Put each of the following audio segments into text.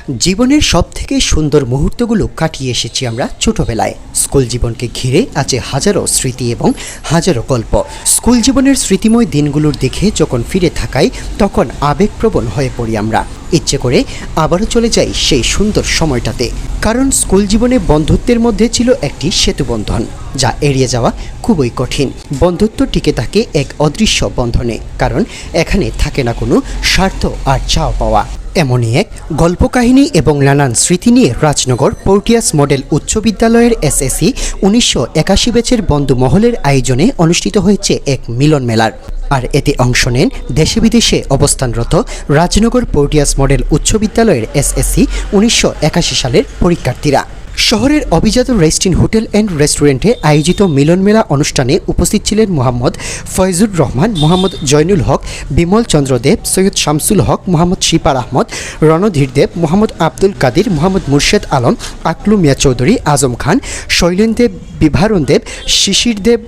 জীবনের সবথেকে সুন্দর মুহূর্তগুলো কাটিয়ে এসেছি আমরা ছোটবেলায়। স্কুল জীবনকে ঘিরে আছে হাজারো স্মৃতি এবং হাজারো গল্প। স্কুল জীবনের স্মৃতিময় দিনগুলোর দেখে যখন ফিরে থাকাই তখন আবেগপ্রবণ হয়ে পড়ি আমরা। ইচ্ছে করে আবারও চলে যাই সেই সুন্দর সময়টাতে, কারণ স্কুল জীবনে বন্ধুত্বের মধ্যে ছিল একটি সেতুবন্ধন, যা এড়িয়ে যাওয়া খুবই কঠিন। বন্ধুত্ব টিকে থাকে এক অদৃশ্য বন্ধনে, কারণ এখানে থাকে না কোনো স্বার্থ আর চাওয়া পাওয়া। এমনই এক গল্পকাহিনী এবং নানান স্মৃতি নিয়ে রাজনগর পোর্টিয়াস মডেল উচ্চ বিদ্যালয়ের এসএসসি 1981 ব্যাচের বন্ধু মহলের আয়োজনে অনুষ্ঠিত হয়েছে এক মিলন মেলার। আর এতে অংশ নেন দেশে বিদেশে অবস্থানরত রাজনগর পোর্টিয়াস মডেল উচ্চ বিদ্যালয়ের এসএসসি 1981 সালের পরীক্ষার্থীরা। শহরের অভিজাত রেস্টিন হোটেল অ্যান্ড রেস্টুরেন্টে আয়োজিত মিলন মেলা অনুষ্ঠানে উপস্থিত ছিলেন মোহাম্মদ ফয়জুর রহমান, মোহাম্মদ জয়নুল হক, বিমল চন্দ্র দেব, সৈয়দ শামসুল হক, মোহাম্মদ শিপার আহমদ, রণধীর দেব, মোহাম্মদ আব্দুল কাদির, মোহাম্মদ মুর্শেদ আলম, আকলু মিয়া চৌধুরী, আজম খান, শৈলেন দেব, বিভারণ দেব, শিশির দেব,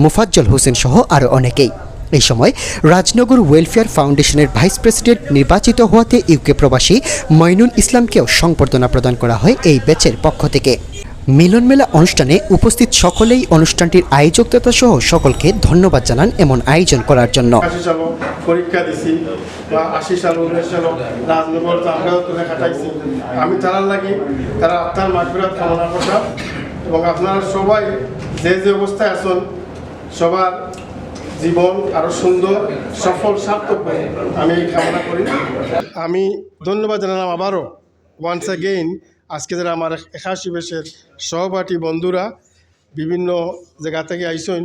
মুফাজ্জল হোসেন সহ আরও অনেকেই। এই সময় রাজনগর ওয়েলফেয়ার ফাউন্ডেশনের ভাইস প্রেসিডেন্ট নির্বাচিত হওয়াতে ইউকে প্রবাসী মইনুল ইসলামকেও সংবর্ধনা প্রদান করা হয় এই ব্যাচের পক্ষ থেকে। মিলন মেলা অনুষ্ঠানে উপস্থিত সকলেই অনুষ্ঠানটির আয়োজকতা সহ সকলকে ধন্যবাদ জানান এমন আয়োজন করার জন্য। পরীক্ষা দিছি বা 80 সাল 19 সাল রাজনগর জামগাঁও তুলে কাটাইছি। আমি তারার লাগি তারা আত্মার মাগফিরাত কামনা করতাম এবং আপনারা সবাই যে যে অবস্থায় আছেন সবার জীবন আরো সুন্দর, সফল, সার্থক হয় আমি কামনা করি। আমি ধন্যবাদ জানালাম আবারও ওয়ান্স অ্যাগেইন আজকে যারা আমার 81 ব্যাচের সহপাঠী বন্ধুরা বিভিন্ন জায়গা থেকে আইসেন,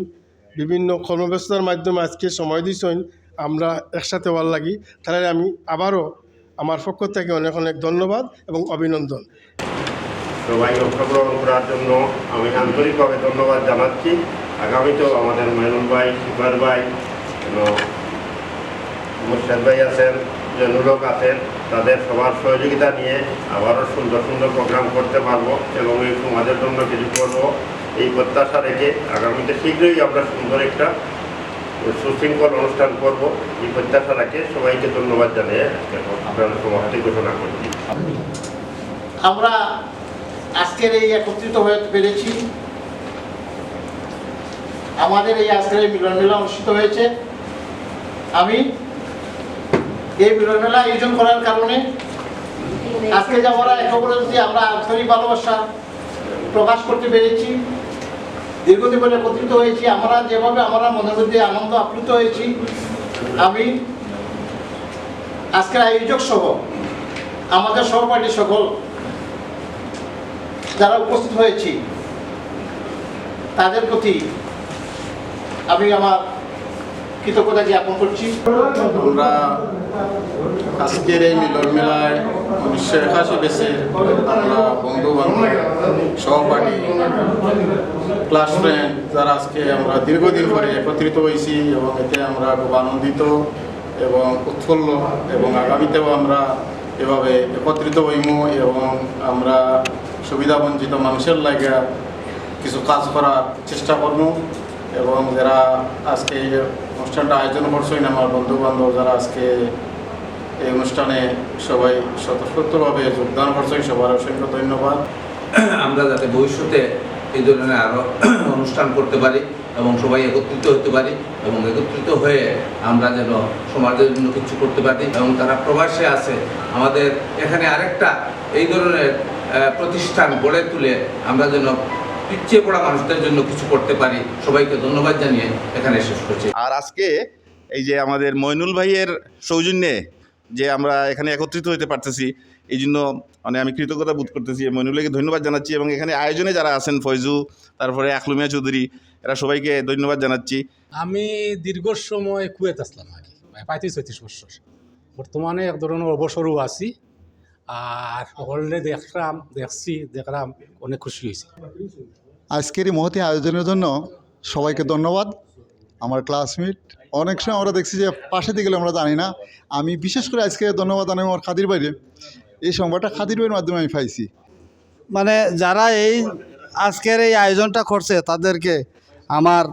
বিভিন্ন কর্মব্যস্ততার মাধ্যমে আজকে সময় দিয়েছেন আমরা একসাথে হওয়ার লাগি। তাহলে আমি আবারও আমার পক্ষ থেকে অনেক অনেক ধন্যবাদ এবং অভিনন্দন। সবাই অংশগ্রহণ করার জন্য আমি আন্তরিকভাবে ধন্যবাদ জানাচ্ছি। আগামীতেও আমাদের মেনুল ভাই, শিপার ভাই, মুর্শেদ ভাই আছেন, জনুলক আছেন, তাদের সবার সহযোগিতা নিয়ে আবারও সুন্দর সুন্দর প্রোগ্রাম করতে পারবো এবং এই সমাজের জন্য কিছু করবো এই প্রত্যাশা রেখে আগামীতে শীঘ্রই আমরা সুন্দর একটা সুশৃঙ্খল অনুষ্ঠান করব এই প্রত্যাশা রাখে সবাইকে ধন্যবাদ জানিয়ে আপনার সমাপ্তি ঘোষণা করছি। আমরা আজকের এই একত্রিত হয়ে পেরেছি, আমাদের এই আজকের এই মিলন মেলা অনুষ্ঠিত হয়েছে। আমি এই মিলন মেলা আয়োজন করার কারণে আজকে যে আমরা একে অপরের প্রতি আমরা আন্তরিক ভালোবাসা প্রকাশ করতে পেরেছি, দীর্ঘদিন ধরে একত্রিত হয়েছি, আমরা যেভাবে আমরা মনের মধ্যে আনন্দ আপ্লুত হয়েছি, আমি আজকের আয়োজক সহ আমাদের সহপাঠী সকল যারা উপস্থিত হয়েছি তাদের প্রতি আমি আমার কৃতজ্ঞতা জ্ঞাপন করছি। আমরা আজকের এই মিলন মেলায় 1981 ব্যাচের আমরা বন্ধু বান্ধব, সহপাঠী, ক্লাস ফ্রেন্ড যারা আজকে আমরা দীর্ঘদিন পরে একত্রিত হয়েছি এবং এতে আমরা খুব আনন্দিত এবং উৎফুল্ল এবং আগামীতেও আমরা এভাবে একত্রিত হইম এবং আমরা সুবিধাবঞ্চিত মানুষের লাগে কিছু কাজ করার চেষ্টা করব এবং যারা আজকে এই অনুষ্ঠানটা আয়োজন করছেন আমার বন্ধু বান্ধব যারা আজকে এই অনুষ্ঠানে সবাই স্বতঃস্ফূর্তভাবে যোগদান করছেন সবার অসংখ্য ধন্যবাদ। আমরা যাতে ভবিষ্যতে এই ধরনের আরও অনুষ্ঠান করতে পারি এবং সবাই একত্রিত হতে পারি এবং একত্রিত হয়ে আমরা যেন সমাজের জন্য কিছু করতে পারি এবং তারা প্রবাসে আছে আমাদের এখানে আরেকটা এই ধরনের প্রতিষ্ঠান গড়ে তুলে আমরা যেন পিছিয়ে পড়া মানুষদের জন্য কিছু করতে পারি। সবাইকে ধন্যবাদ জানিয়ে এখানে শেষ করছি। আর আজকে এই যে আমাদের মইনুল ভাইয়ের সৌজন্যে যে আমরা এখানে একত্রিত হতে পারতেছি এই জন্য মানে আমি কৃতজ্ঞতা বোধ করতেছি, মইনুলকে ধন্যবাদ জানাচ্ছি এবং এখানে আয়োজনে যারা আছেন ফয়জু, তারপরে আকলু মিয়া চৌধুরী, এরা সবাইকে ধন্যবাদ জানাচ্ছি। আমি দীর্ঘ সময় কুয়েত আসলাম আগে 35-36 বছর, বর্তমানে এক ধরনের অবসরও আছি আর হলে দেখলাম অনেক খুশি হয়েছি। আজকের এই মহতি আয়োজনের জন্য সবাইকে ধন্যবাদ। আমার ক্লাসমেট অনেক সময় আমরা দেখছি যে পাশে দিয়ে গেলে আমরা জানি না। আমি বিশেষ করে আজকে ধন্যবাদ জানাই আমার খাদির বাইরে, এই সংবাদটা খাদির বাইরের মাধ্যমে আমি পাইছি। মানে যারা এই আজকের এই আয়োজনটা করছে তাদেরকে আমার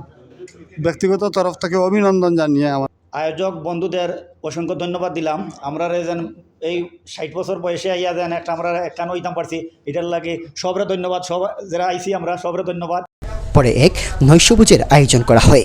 ব্যক্তিগত তরফ থেকে অভিনন্দন জানিয়ে আমার আয়োজক বন্ধুদের অসংখ্য ধন্যবাদ দিলাম। আমরা যেন এই 60 বছর বয়সে আইয়া যেন একটা আমরা কেন হইতাম পারছি, এটার লাগে সবরে ধন্যবাদ, সব যারা আইসি আমরা সবরে ধন্যবাদ। পরে এক নৈশভোজের আয়োজন করা হয়।